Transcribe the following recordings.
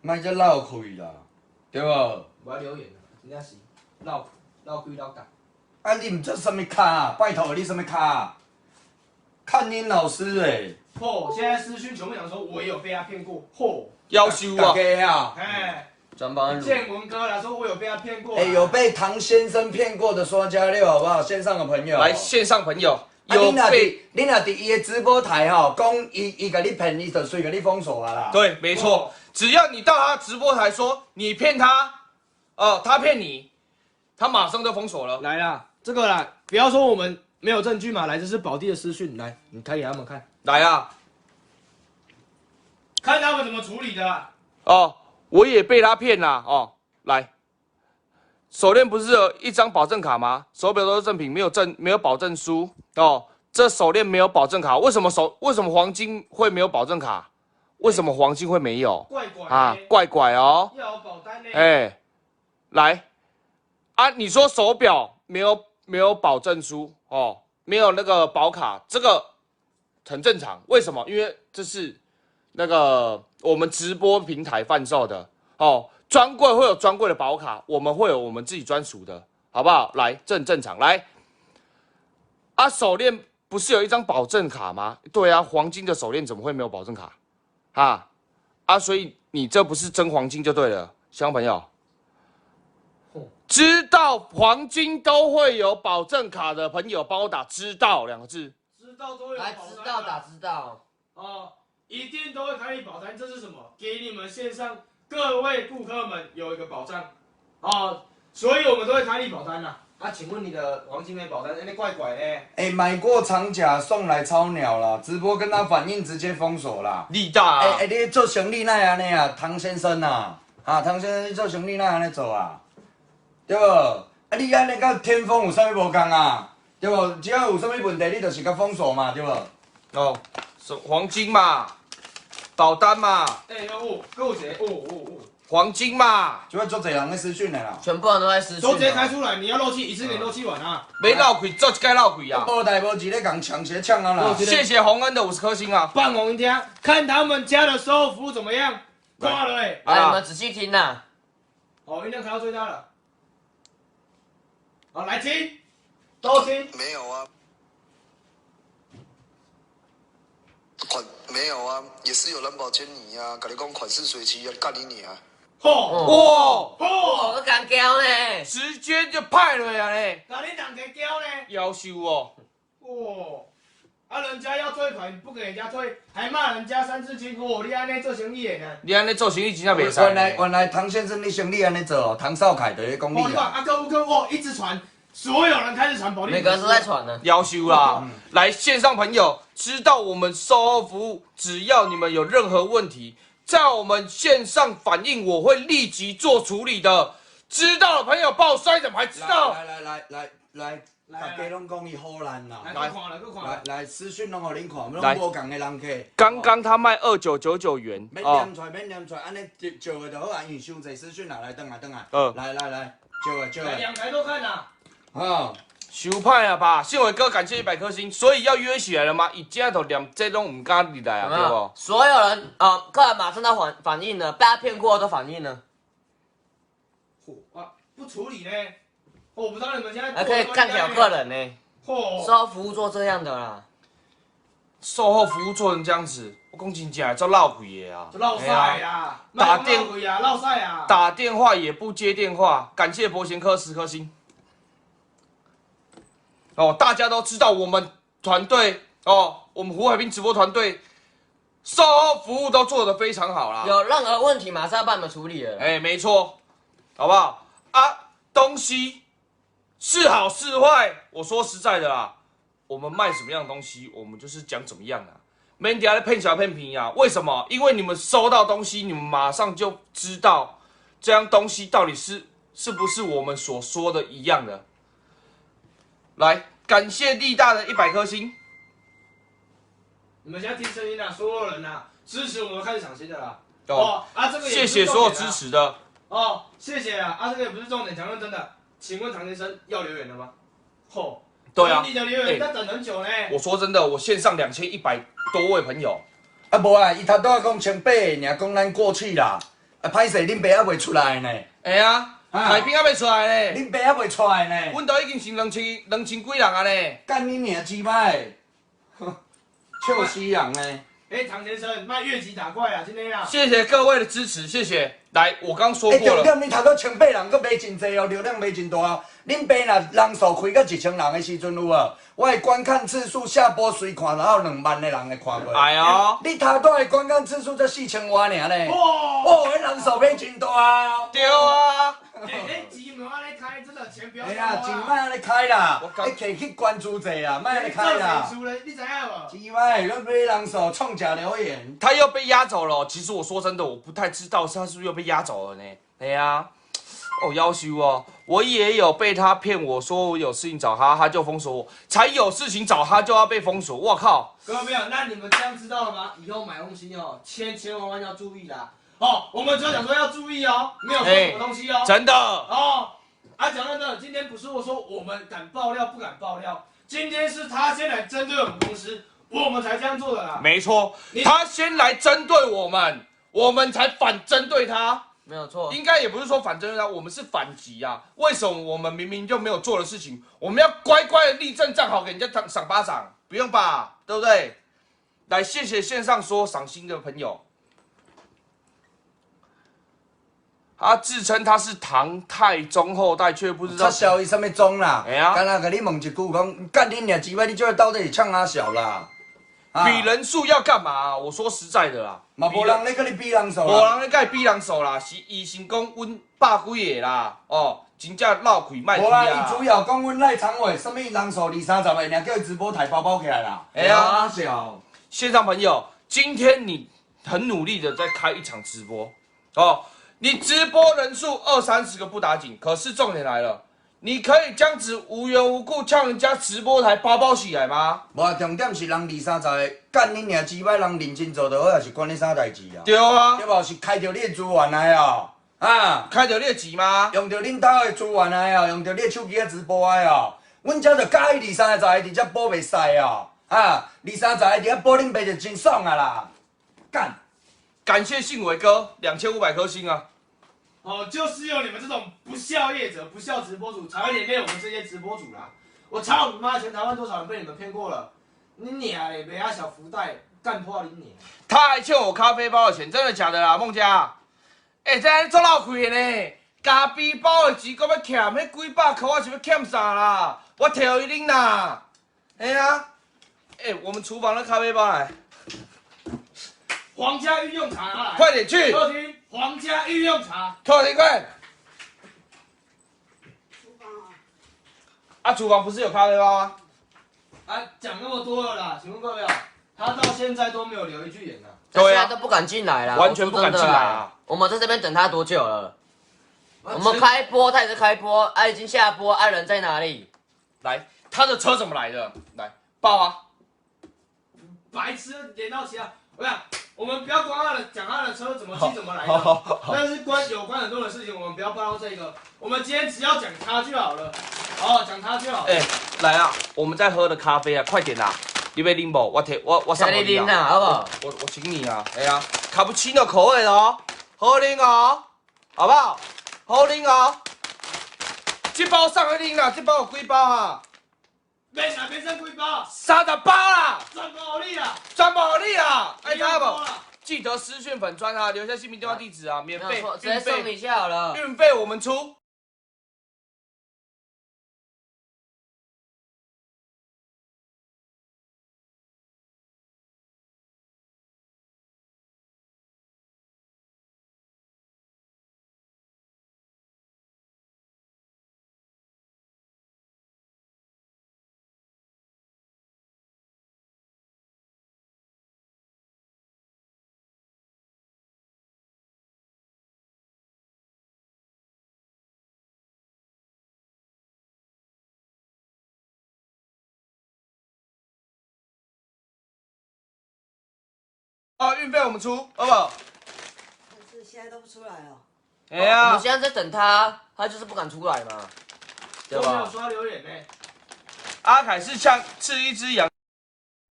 莫再绕开啦，对无？我要留言了，真正是绕开绕角。啊，你唔做什么卡？拜托你什么卡？看你老师诶，现在私讯全部讲说我也有被他骗过，要修啊！啊！转帮建文哥来说我有被他骗过。有被唐先生骗过的刷加六好不好？线上的朋友，来线上朋友有被你若伫伊的直播台吼，讲伊甲你骗，伊就随甲你封锁啊啦。对，没错，只要你到他直播台说你骗他，他骗你，他马上就封锁了。来啦，这个啦，不要说我们没有证据嘛，来，这是宝弟的私讯，来，你开给他们看，来啊！看他们怎么处理的啦。我也被他骗啦！来，手链不是有一张保证卡吗？手表都是正品，没有保证书这手链没有保证卡，为什么黄金会没有保证卡？为什么黄金会没有？怪怪哦！要有保单呢。来啊！你说手表没有保证书没有那个保卡，这个很正常。为什么？因为这是那个我们直播平台贩售的专柜会有专柜的保卡，我们会有我们自己专属的，好不好？来，这很正常。来啊，手链不是有一张保证卡吗？对啊，黄金的手链怎么会没有保证卡所以你这不是真黄金就对了，乡朋友。知道黄金都会有保证卡的朋友，帮我打"知道"两个字。知道都有保单。来，知道打知道。一定都会开立保单，这是什么？给你们线上各位顾客们有一个保障所以我们都会开立保单啦。请问你的黄金没保单，那怪怪呢？买过长甲送来超鸟啦，直播跟他反映直接封锁啦。力大你做生意哪会安尼啊，唐先生啊，唐先生你做生意哪会安尼做啊？对无？你安尼甲天风有啥物无共啊？对无？只要有啥物问题，你就是甲封锁嘛，对无？黄金嘛，保单嘛，够谁？黄金嘛，就要做侪人咧私讯的啦。全部人都在私讯。都直接开出来，你要漏气一次给你漏气完啊！没绕亏，做一该绕亏啊！无代无志咧共抢鞋抢啊啦！谢谢洪恩的50颗星啊！棒红听，看他们家的售后服务怎么样？挂了来，你们仔细听呐。音量开到最大了。好，来听，都听。没有啊，没有啊，也是有人保监你啊，跟你讲款式随机啊，干你啊！我敢交呢，直接就派了呀嘞！哪里人给交呢？要求人家要退款不给人家退，还骂人家三字经你安尼做生意的呢？你安尼做生意真正袂使。原来唐先生你生意安尼做唐少凯就咧讲你啊。哥一直传，所有人开始传保利。每个人都在传呢。要求啦，来线上朋友知道我们售后服务，只要你们有任何问题，在我们线上反映，我会立即做处理的。知道的朋友帮我刷一整排，知道。来，大家拢讲伊好难啦。来，私讯拢互恁看，拢无共的人客。刚刚他卖2999元。免念出来，安尼招的就好啊，因为伤侪私讯啦，来等来。来，招的。两台都看啦。收派啊吧，信伟哥感谢100颗星，所以要约起来了吗？伊今头连这拢唔敢入来啊，对不？所有人客人马上都反应了，被他骗过都反应了。不处理呢？我不知道你们现在还可以干掉客人呢。售后服务做这样的啦。售后服务做成这样子，我讲真正做闹鬼的啊！落赛啦！打电啊，落赛啊！打电话也不接电话，感谢博贤科10颗星。大家都知道我们团队我们胡海滨直播团队售后服务都做得非常好啦。有任何问题马上要帮你们处理了。没错，好不好？东西是好是坏，我说实在的啦，我们卖什么样的东西，我们就是讲怎么样啊。免底下骗小骗便宜啊？为什么？因为你们收到东西，你们马上就知道这样东西到底是不是我们所说的一样的。来，感谢力大的100颗星。你们现在听声音啊，所有人啊，支持我们开始抢新的啦。这个也谢谢所有支持的。谢谢啊！这个也不是重点，讲认真的。请问唐先生要留言了吗？对啊，你的留言在等很久呢。我说真的，我线上2100多位朋友。无啊，伊头拄仔讲1800，尔讲咱过去啦。啊，歹势，恁爸还未出来呢。哎呀，海兵还没出来呢，恁爸还未出来呢。阮都已经是2000几人啊呢。干你娘鸡掰！笑死人呢。哎，唐先生，卖越级打怪啊，今天啊。谢谢各位的支持，谢谢。来，我刚说哎，过了。重点你头个1,800人，佫买真济哦，流量买真大哦。恁爸若人数开到1000人的时阵有无？我的观看次数下播随看，然后2万的人会看过。哎呦，你头大的观看次数才4000外尔呢。哇！哦，迄人数买真大哦。对啊。哎，钱没安尼开，真的钱不要哎呀，钱钱莫安尼开啦我，刚可以去关注者啦，莫安尼开啦。输了，你知影无？钱莫，咱买人数创假留言。他又被压走了。其实我说真的，我不太知道他是不是又被压走了呢？哎呀，哦，要求哦，我也有被他骗我说我有事情找他，他就封锁我，才有事情找他就要被封锁，我靠！各位朋友，那你们这样知道了吗？以后买东西哦，千万要注意啦。哦，我们只有讲说要注意哦，没有说什么东西哦。真的。哦，讲真的，今天不是我说我们敢爆料不敢爆料，今天是他先来针对我们公司，我们才这样做的啦。没错，他先来针对我们，我们才反针对他。没有错。应该也不是说反针对他，我们是反击啊！为什么我们明明就没有做的事情，我们要乖乖的立正站好，给人家赏巴掌？不用吧，对不对？来，谢谢线上所有赏心的朋友。他自称他是唐太宗后代，却不知道插销伊什么宗啦？哎呀敢若甲你问一句，讲干你娘鸡巴，你这到底是唱哪小啦？啊比人数要干嘛、我说实在的啦，嘛无人咧跟你比人数无啦。人咧甲伊比人数啦，是伊先讲阮100几个啦，哦，真正闹开卖开无啊，伊啊主。要讲阮赖长话，什么人数20-30个，尔叫伊直播台包包起来啦。哎呀啊小，线上朋友，今天你很努力的在开一场直播哦，你直播人数20-30个不打紧，可是重点来了，你可以这样子无缘无故叫人家直播台包起来吗？无啊，重点是人20-30个，干你娘鸡巴，人认真做就好，也是管你啥代志啊？对啊对，无是开着你的资源来哦，啊，开着你的钱吗？用着恁兜的资源来哦，用着你的手机啊直播的哦。阮遮就介意20-30个，直接播袂使哦，啊，20-30个直接播恁爸就真爽啊啦，干。感谢信伟哥2500颗星啊！哦，就是有你们这种不孝业者、不孝直播主，才会连累我们这些直播主啦。我操你妈！全台湾多少人被你们骗过了？你娘嘞，没啊小福袋干破你娘！他还欠我咖啡包的钱，真的假的啦，孟佳？哎、这样做闹亏的呢？咖啡包的钱，搁要欠，迄几百块我是要欠啥啦？我摕互伊拎啦。哎呀，哎，我们厨房的咖啡包来，皇家御用茶拿来，快点去！客厅皇家御用茶。客厅快！啊，厨房不是有咖啡包吗？啊，讲那么多了啦，请问各位啊，他到现在都没有留一句言呢。他对啊现在都不敢进来了，完全不敢进来啊我说真的啦！我们在这边等他多久了？我们开播，他也是开播，啊已经下播，啊人在哪里？来，他的车怎么来的？来报啊！白痴连到其他，我想我们不要光讲他的车怎么去怎么来好的，但是有关很多的事情，我们不要报到这个，我们今天只要讲他就好了，哦，讲他就好。哎、来啊，我们在喝的咖啡啊，快点啦！你要啉不？我上给请你拎啊，好不好？我请你啊，哎呀，卡布奇诺口味的哦，好啉哦，好不好？好啉哦。这包上去啉啦，这包有几包啊免啦，免剩几包， ？30包啦，全部给你啦，全部给你啦！哎，大家不？啦。记得私讯粉专啊，留下姓名、电话、地址啊，免费没有错，直接运费，送你一下好了。运费我们出。啊，运费我们出，好不好？但是现在都不出来哦。哎呀我们，现在在等他，他就是不敢出来嘛，对都没有吧？刷留言呢。阿凯是像吃一只羊，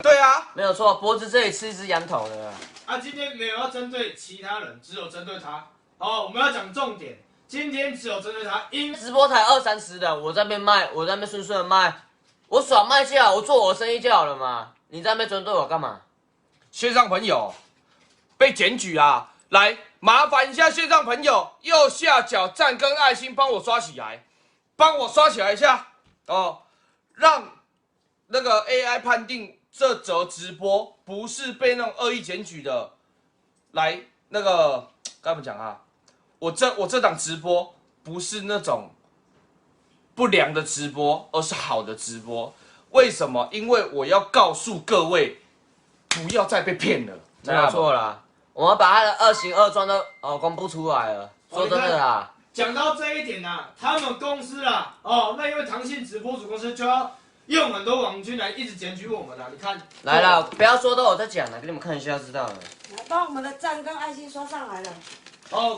对啊，没有错，脖子这里吃一只羊头的。啊，今天没有要针对其他人，只有针对他。好，我们要讲重点。今天只有针对他，因直播台20-30的，我在那边卖，我在那边顺顺的卖，我爽卖就好，我做我的生意就好了嘛。你在那边针对我干嘛？线上朋友被检举啊！来，麻烦一下线上朋友右下角赞跟爱心帮我刷起来，帮我刷起来一下哦，让那个 AI 判定这则直播不是被那种恶意检举的。来，那个该怎么讲啊？我这档直播不是那种不良的直播，而是好的直播。为什么？因为我要告诉各位，不要再被骗了。没有错啦，我们把他的2型2状都公布出来了。说真的啦，讲到这一点啊，他们公司啦，那因为腾讯直播主公司就要用很多网军来一直检举我们啦。你看，来啦，不要说都有在讲了，给你们看一下就知道了。来帮我们的赞跟爱心刷上来了。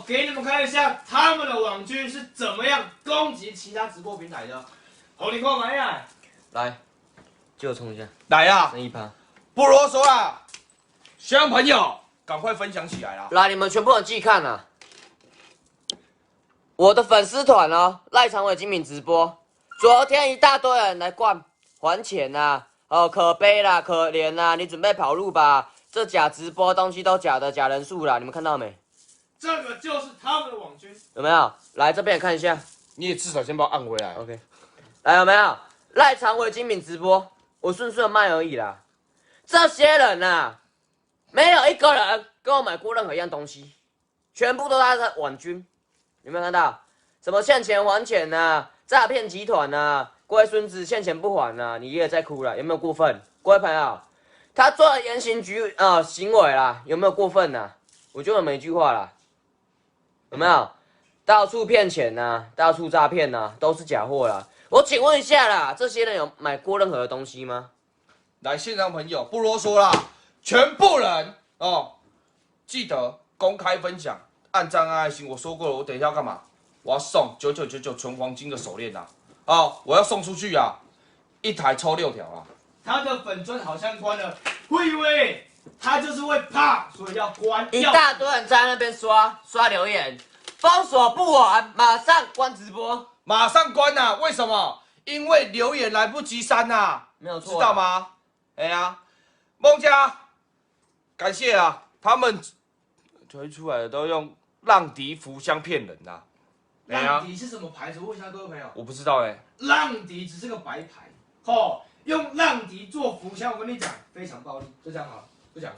给你们看一下他们的网军是怎么样攻击其他直播平台的。你给我买呀！来，借我冲一下，来啊，剩1%。不啰嗦啦，线上朋友赶快分享起来啦！来，你们全部人自己看啊！我的粉丝团哦，赖长伟精品直播，昨天一大堆人来灌还钱呐、可悲啦，可怜啦，你准备跑路吧？这假直播东西都假的，假人数啦，你们看到没？这个就是他们的网军，有没有？来这边看一下你也至少先把我按回来。 ，OK。来有没有？赖长伟精品直播，我顺顺卖而已啦。这些人呐、没有一个人跟我买过任何一样东西，全部都是他的网军。有没有看到？什么欠钱还钱呐、诈骗集团呐、龟孙子欠钱不还呐、你也在哭了，有没有过分？各位朋友，他做的言行行为啦，有没有过分呐、我就问一句话啦，有没有？到处骗钱呐、到处诈骗呐，都是假货啦。我请问一下啦，这些人有买过任何的东西吗？来，线上朋友不啰嗦啦，全部人记得公开分享，按赞按爱心。我说过了，我等一下要干嘛？我要送9999纯黄金的手链呐！我要送出去啊，一台抽6条啊！他的粉砖好像关了，会以为他就是会怕，所以要关。一大堆人在那边刷留言，封锁不完，马上关直播，马上关呐！为什么？因为留言来不及删呐，没有错，知道？吗？哎呀，孟家，感谢啊，他们推出来的都用浪迪福箱骗人呐。浪迪是什么牌子？问一下各位朋友。我不知道浪迪只是个白牌，用浪迪做福箱，我跟你讲，非常暴力。就这样好了，不讲了，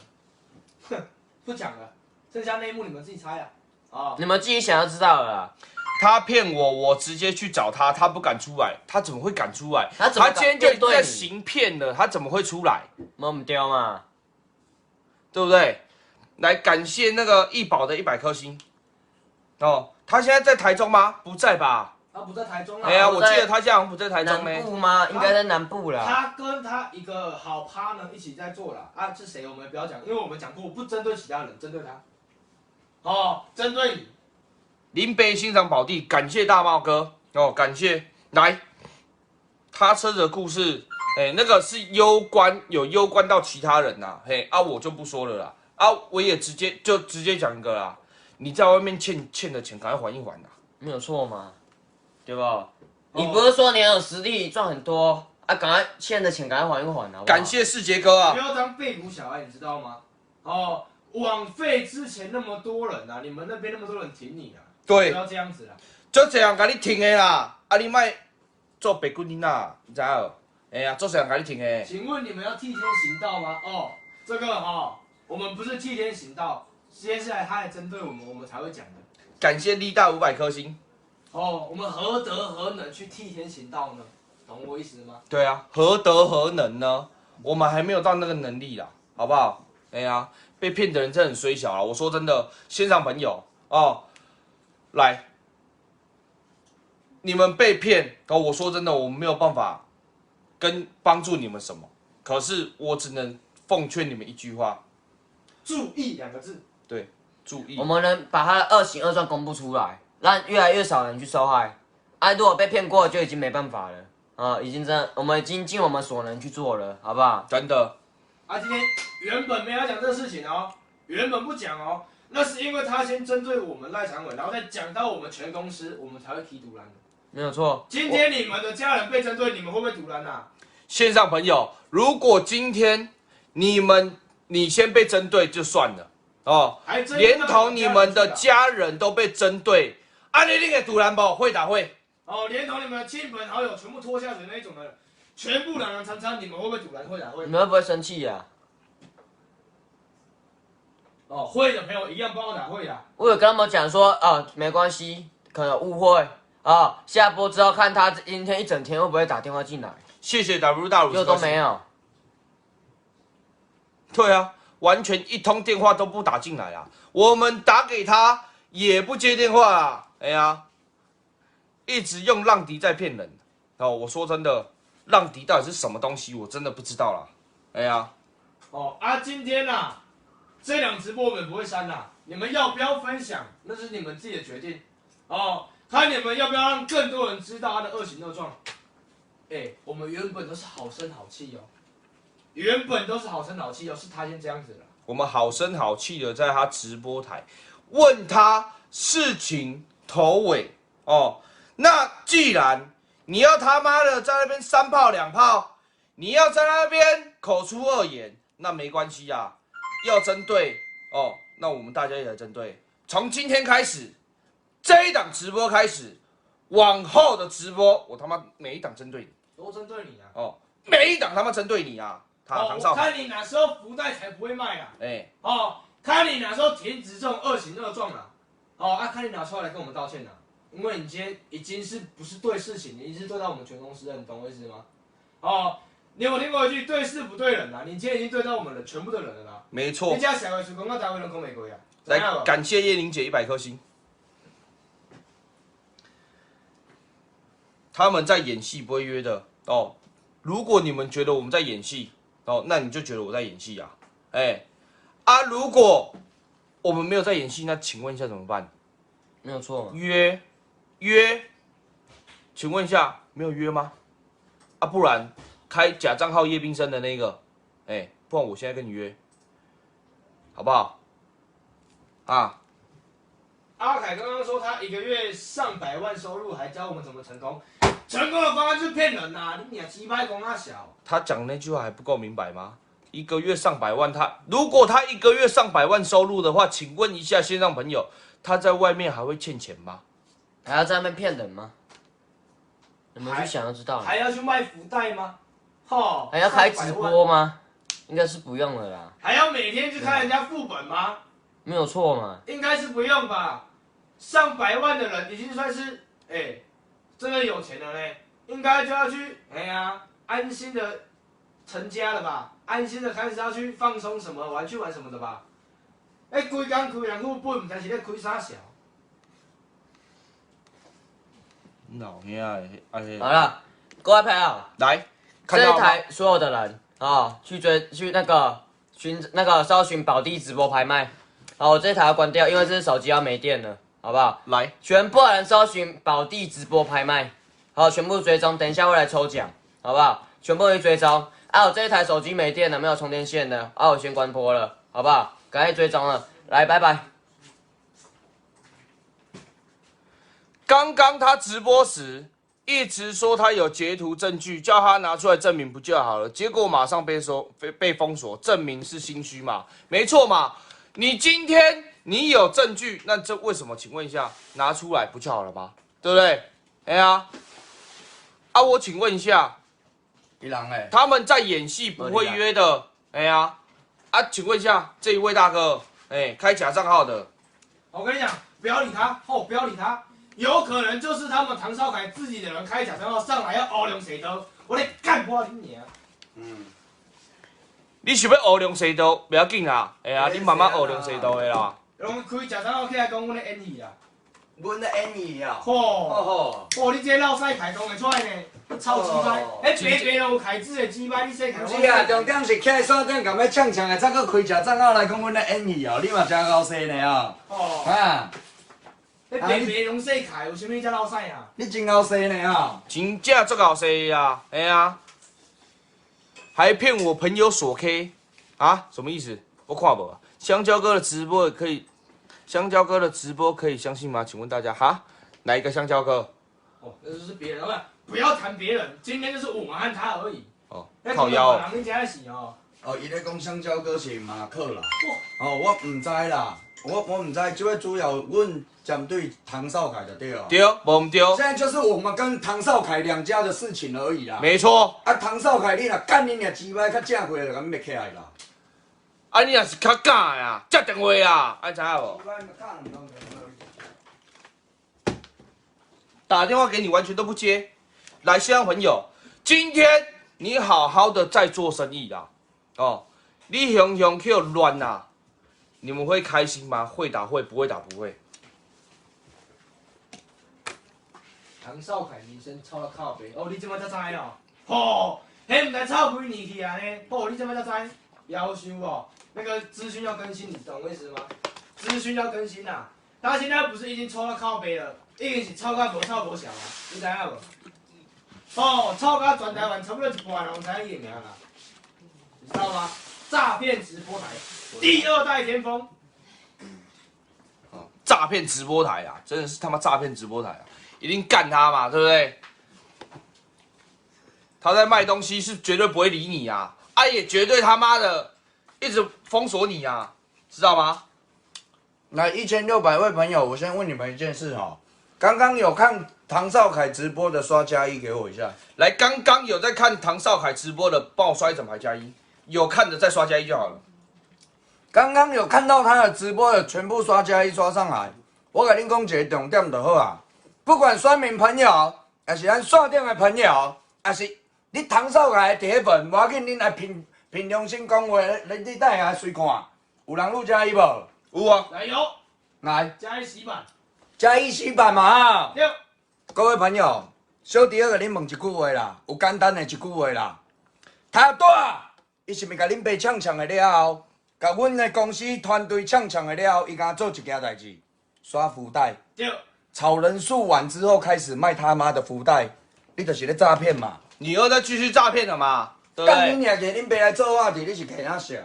哼，不讲了，剩下内幕你们自己猜啊。你们自己想要知道了啦。他骗我，我直接去找他，他不敢出来，他怎么会敢出来？他怎么敢今天就已经在面对你行骗了，他怎么会出来？没唔丢嘛？对不对？来感谢那个易宝的100颗星。他现在在台中吗？不在吧？他不在台中啦。哎呀，我在记得他现在好像不在台中南呢。部吗？应该在南部啦。他跟他一个好 partner 一起在做啦。是谁我们不要讲，因为我们讲过不针对其他人，针对他。针对你。林北欣赏宝地，感谢大茂哥感谢。来，他车子的故事，那个是攸关到其他人呐，我就不说了啦，我也直接讲一个啦，你在外面欠的钱，赶快还一还啦。没有错嘛，对吧？你不是说你很有实力，赚很多啊？赶快欠的钱赶快还一还，好不好？感谢世杰哥不要当背骨小孩，你知道吗？枉费之前那么多人啊，你们那边那么多人挺你啊，对不，要这样子啦。就这样给你停的啦，你莫做白骨囡仔，你知道？哎呀，做这样给你停的。请问你们要替天行道吗？这个我们不是替天行道，接下来他还针对我们，我们才会讲的。感谢力大500颗星。我们何德何能去替天行道呢？懂我意思吗？对啊，何德何能呢？我们还没有到那个能力啦，好不好？哎呀，被骗的人真的很衰小啊！我说真的，线上朋友来，你们被骗我说真的，我没有办法帮助你们什么，可是我只能奉劝你们一句话：注意2个字。对，注意。我们能把他的2型2状公布出来，让越来越少人去受害。如果被骗过，就已经没办法了我们已经尽我们所能去做了，好不好？真的。今天原本没有要讲这个事情原本不讲那是因为他先针对我们赖长伟，然后再讲到我们全公司，我们才会踢独篮的。没有错。今天你们的家人被针对，你们会不会独篮啊？线上朋友，如果今天你先被针对就算了哦，连同你们的家人都被针对，啊，你给独篮不会打会哦，连同你们的亲朋好友全部拖下水那一种的，全部朗朗常常，你们会不会独篮会打会？你们会不会生气呀？哦，会的朋友一样帮我打会啦。我有跟他们讲说，没关系，可能误会啊，下播之后看他今天一整天会不会打电话进来，谢谢 W 大就都没有。对啊，完全一通电话都不打进来啊！我们打给他也不接电话啊！哎呀，一直用浪迪在骗人哦！我说真的，浪迪到底是什么东西，我真的不知道啦。哎呀，哦啊，今天啊，这档直播我们不会删啦，你们要不要分享，那是你们自己的决定。哦，看你们要不要让更多人知道他的恶行恶状。哎，我们原本都是好声好气哦，原本都是好声好气哦，是他先这样子了。我们好声好气的在他直播台问他事情头尾哦。那既然你要他妈的在那边3炮2炮，你要在那边口出恶言，那没关系啊。要针对哦，那我们大家也来针对。从今天开始，这一档直播开始，往后的直播，我他妈每一档针对你都针对你啊！哦，每一档他妈针对你啊！唐少我看你哪时候福袋才不会卖啊！哎，哦，看你哪时候停止这种恶行恶状了。哦，啊，看你拿出来跟我们道歉了，因为你今天已经是不是对事情，你已经是对到我们全公司了，你懂我意思吗？哦，你有听过一句对事不对人啊？你今天已经对到我们的全部的人了啦。没错你。家小的时候，我台湾人讲玫瑰啊。来，感谢叶玲姐100颗星。他们在演戏，不会约的哦。如果你们觉得我们在演戏哦，那你就觉得我在演戏啊。哎，啊，如果我们没有在演戏，那请问一下怎么办？没有错嘛。约，请问一下，没有约吗？啊，不然开假账号叶冰生的那个，哎，不然我现在跟你约，好不好？啊，阿凯刚刚说他1个月上百万收入，还教我们怎么成功。成功的方案就是骗人呐、啊！你俩鸡掰公阿小。他讲那句话还不够明白吗？1个月上百万，如果他1个月上百万收入的话，请问一下线上朋友，他在外面还会欠钱吗？还要在那边骗人吗？你们去想就知道了。还要去卖福袋吗？吼，还要开直播吗？应该是不用了啦。还要每天去看人家副本吗？没有错嘛。应该是不用吧。上百万的人已经算是真的有钱了嘞，应该就要去安心的成家了吧，安心的开始要去放松什么，玩去玩什么的吧。规工开人副本，唔知是咧开啥小。老兄啊，好了，各位朋友，来，看这一到吗？台所有的人去那个搜寻宝地直播拍卖。好，我这一台要关掉，因为这只手机要没电了，好不好？来，全部人搜寻宝地直播拍卖，好，全部追踪，等一下会来抽奖，好不好？全部去追踪。我这一台手机没电了，没有充电线了，我先关播了，好不好？赶快追踪了，来，拜拜。刚刚他直播时一直说他有截图证据，叫他拿出来证明不就好了？结果马上被封锁，证明是心虚嘛？没错嘛？你今天你有证据，那这为什么？请问一下，拿出来不就好了吗？对不对？哎呀，我请问一下，他们在演戏不会约的，哎呀，请问一下这一位大哥，开假账号的，我跟你讲，不要理他，不要理他，有可能就是他们唐少凯自己的人开假账号上来要欧量谁的，我来干破你娘！你想要学量谁都不要紧啦，你慢慢学量谁都的啦。拢开假账号起来讲阮的演戏啊，阮的演戏啊，你这老师开讲会出来呢，超鸡掰！白龙凯子的鸡掰，你说开？是啊，重点是徛锁顶，咁要呛呛的，再搁开假账号来讲阮的演戏哦，你嘛真老实呢哦。白龙说开，有啥物才老师啊？你真老实呢哦。真正足搞谁呀？哎呀，还骗我朋友锁 K 啊？什么意思？我看无。香蕉哥的直播也可以香蕉哥的直播可以相信吗？请问大家，哈，哪一个香蕉哥？哦，那就是别人，不要谈别人，今天就是我们和他而已。哦，那靠腰哦。人家在洗哦。哦，伊咧讲香蕉哥是马克啦。哦，我唔知啦，我唔知，这位主要阮针对唐少凯的对哦。对，无唔对。现在就是我们跟唐少凯两家的事情而已啦。没错。啊，唐少凯你若干你俩鸡掰较正过就甲灭起来啦。啊，你若是较敢的啊，接电话啊，安知影无？打电话给你完全都不接。来，线上朋友，今天你好好的在做生意啦，哦，你雄雄去乱啦，你们会开心吗？会打会，不会打不会。唐少凯名声臭到靠背，哦，你即摆才知哦？吼，迄唔知臭几年去啊呢？哦，你即摆才知？夭寿哦，那个资讯要更新，你懂我意思吗？资讯要更新啊！他现在不是已经臭到靠背了，已经是臭到无臭无小啊！你知影无？哦，臭到全台湾差不多一半人知影伊的名啦，你知道吗？诈骗直播台第2代天锋。诈骗直播台啊，真的是他妈诈骗直播台啊！一定干他嘛，对不对？他在卖东西是绝对不会理你啊，也绝对他妈的一直封锁你啊，知道吗？来1600位朋友，我先问你们一件事哈，刚刚有看唐少凯直播的刷加一给我一下。来，刚刚有在看唐少凯直播的，帮我刷一整排加1，有看的再刷加1就好了。刚刚有看到他的直播的，全部刷加1刷上来。我甲恁讲一个重点就好啊，不管酸民朋友，还是咱线顶的朋友，还是你唐少凯的铁粉，无要紧，恁来凭良心讲话，你等下随看，有人录加1无？有啊，来有，来加一洗版。加1洗版嘛哈。对。各位朋友，小弟要甲恁问一句话啦，有简单的一句话啦。他大，伊是咪甲恁爸呛呛的了后，甲阮的公司团队呛呛的了后，伊敢做一件代志，刷福袋。对。炒人数完之后开始卖他妈的福袋，你就是咧诈骗嘛！你又在继续诈骗了嘛？对不干你对？娘！给恁爸来做话题，你是给他小。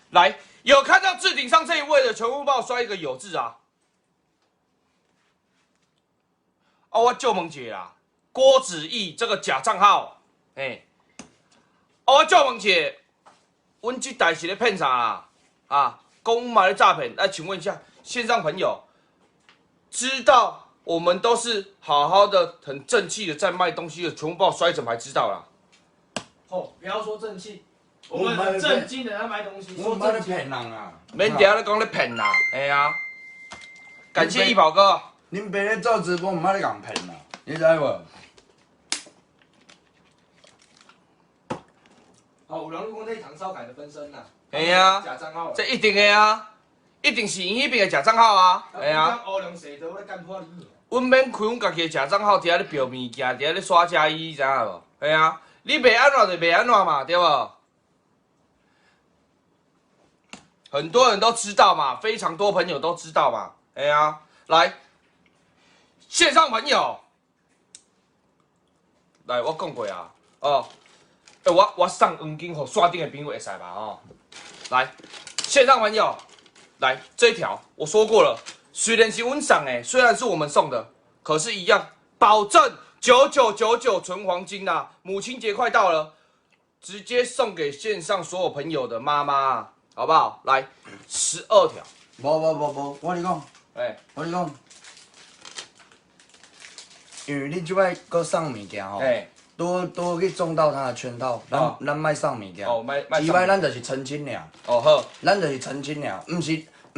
来，有看到置顶上这一位的，全部帮我刷一个有字啊！哦，我就问一下啦，郭子毅这个假账号，我就问一下，阮这台是咧骗啥啦？啊，公嘛咧诈骗？来，请问一下线上朋友，知道我们都是好好的、很正气的在卖东西的，全部帮我刷一整排，知道啦。哦，不要说正气，我们很正经的在卖东西，我们在骗人啊！免等下咧讲咧骗啦，啊，感谢易宝哥。恁爸咧做直播，唔捌咧共骗啦，你知无？哦，有人讲这是唐少凯的分身啦。假账号。这一定的啊，一定是因迄边的假账号啊，乌龙蛇都咧干破你。阮免开阮家己的假账号，伫遐咧标物件，伫遐咧刷加1，知影无？你袂安怎就袂安怎嘛，对无？很多人都知道嘛，非常多朋友都知道嘛，来，线上朋友，来，我讲过啊，我送黄金给刷顶的朋友会使吧？来，线上朋友，来这一条我说过了，虽然是阮送的，虽然是我们送的，可是一样保证9999纯黄金啦！母亲节快到了，直接送给线上所有朋友的妈妈，好不好？来，12条。无，我跟你讲，我跟你讲，因为你即摆搁送物件吼，多去中到他的圈套，咱卖送物件，只摆咱就是澄清尔。哦好，咱就是澄清尔，毋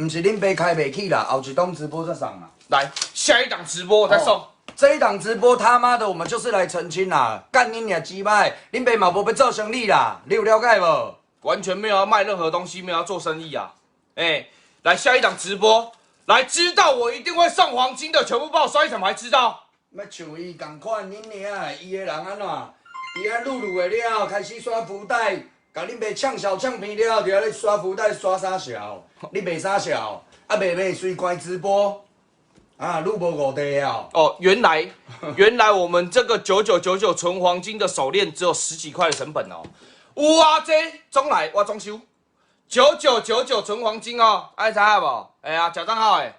是恁爸开袂起啦，后一档直播再送啦。来，下一档直播我再送。这一档直播他妈的，我们就是来澄清啦！干你娘鸡掰，恁爸嘛无要做生意啦，你有了解无？完全没有要卖任何东西，没有要做生意啊！来下一档直播，来知道我一定会送黄金的，全部帮我刷一整排，知道？要像伊共款，恁娘伊个人安怎？伊啊入的了，开始刷福袋，甲恁爸呛小呛偏了，伫遐咧刷福袋刷啥小？你卖啥小？卖随关直播。入无5地啊！原来我们这个9999纯黄金的手链只有10几块的成本哦。有啊，这总来我装修9999存黄金哦，爱查不？哎呀，假账号哎，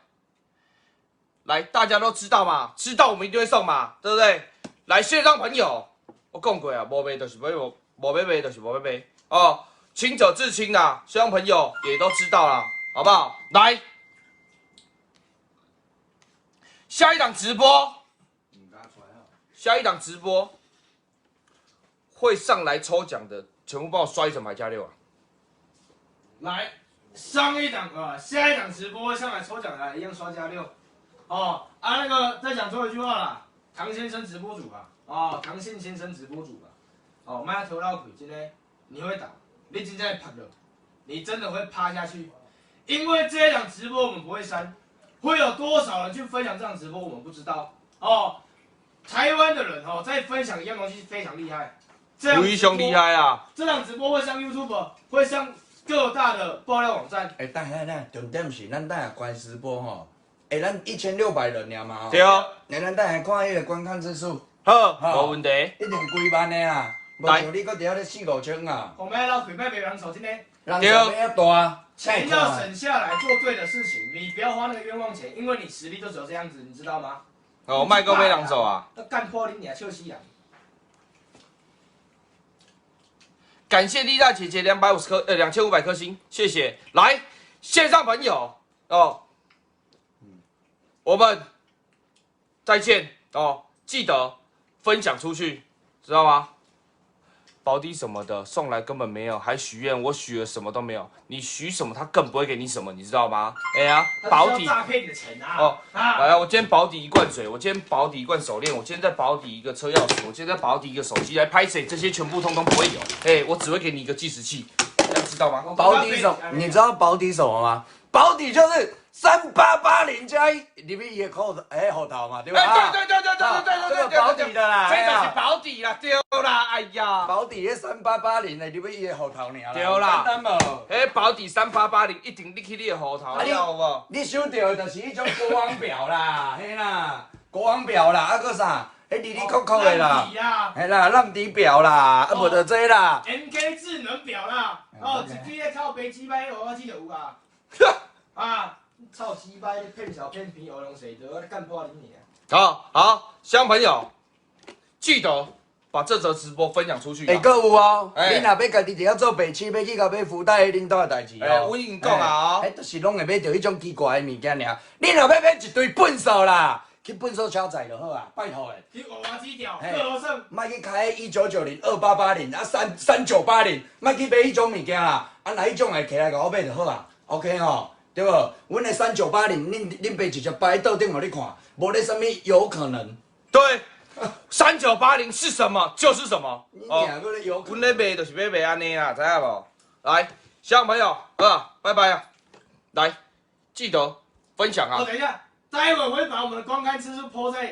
来，大家都知道嘛，知道我们一定会送嘛，对不对？来，线上朋友，我讲过啊，无买就是买，无买买就是无买买哦，亲者自亲啦，线上朋友也都知道啦，好不好？来，下一档直播，下一档直播会上来抽奖的，全部帮我刷一整排加6啊！来，下一档直播上来抽奖的一样刷加6。哦啊，那个再讲最后一句话啦，唐先生直播主吧，哦，唐信先生直播主吧，哦，卖头老鬼，今天你会倒，你今天趴了，你真的会趴下去，因为这一场直播我们不会删，会有多少人去分享这场直播我们不知道哦。台湾的人哦，在分享一样东西非常厉害，吴一兄厉害啊！这场直播会上 YouTube， 会上各大的爆料网站。哎，等重点是咱等下关直播吼，哎，咱1600人尔嘛吼。对哦。那咱等下看迄个观看次数，好，无问题。一定几万的啦，无像你搁伫遐咧4、5千啊。我们要老鬼卖别人手，今天人手要大，钱要省下来做对的事情，你不要花那个冤枉钱，因为你实力就只有这样子，你知道吗？哦，卖够买人手啊！要干破你啊，笑死人！感谢丽娜姐姐2500颗星，谢谢。来，线上朋友哦，我们再见哦，记得分享出去，知道吗？保底什么的送来根本没有，还许愿，我许了什么都没有，你许什么他更不会给你什么，你知道吗？哎呀，保底诈骗你的钱啊！哦，来，我今天保底1罐水，我今天保底1罐手链，我今天再保底1个车钥匙，我今天再保底1个手机来拍谁，这些全部通通不会有，哎，我只会给你一个计时器，这样知道吗？保底什么？你知道保底什么吗？保底就是3880加1，里面也扣后头嘛，对吧？哎，对，这个保底的啦，这就是保底啦，对啦，哎呀，保底迄3880的，里面伊的后头尔啦，对啦，简单无？哎，保底3880一定你去你的户头，了有无？你想到的就是迄种国王表啦，嘿啦，国王表啦，啊个啥？迄里里扣扣的啦，嘿啦，烂底表啦，啊无就这啦。MK 智能表啦，哦，一支咧靠背鸡掰，我记得有啊。啊，操鸡掰，骗小骗皮，欧龙谁得干破你啊！好，乡亲朋友，记得把这则直播分享出去。会阁有哦，哎你若要家己伫遐做白痴，要去甲买福袋领导的代志哦。我已经讲啊，迄就是拢会买到迄种奇怪的物件尔。你若要买一堆粪扫啦，去粪扫车载就好啊，拜托诶。去五花鸡条，各罗胜。莫去开1990、2880啊3980，莫去买迄种物件啦。啊，若迄种会起来甲我买就好啊。OK 吼。对无？阮的3980，恁爸直接摆在桌顶互你看，无咧啥物有可能。对，3980是什么就是什么。你俩个咧有可阮能。咧卖就是要卖安尼啦，知影无？来，乡亲朋友，拜拜啊！来，记得分享啊！等一下，待会我会把我们的观看次数 po 在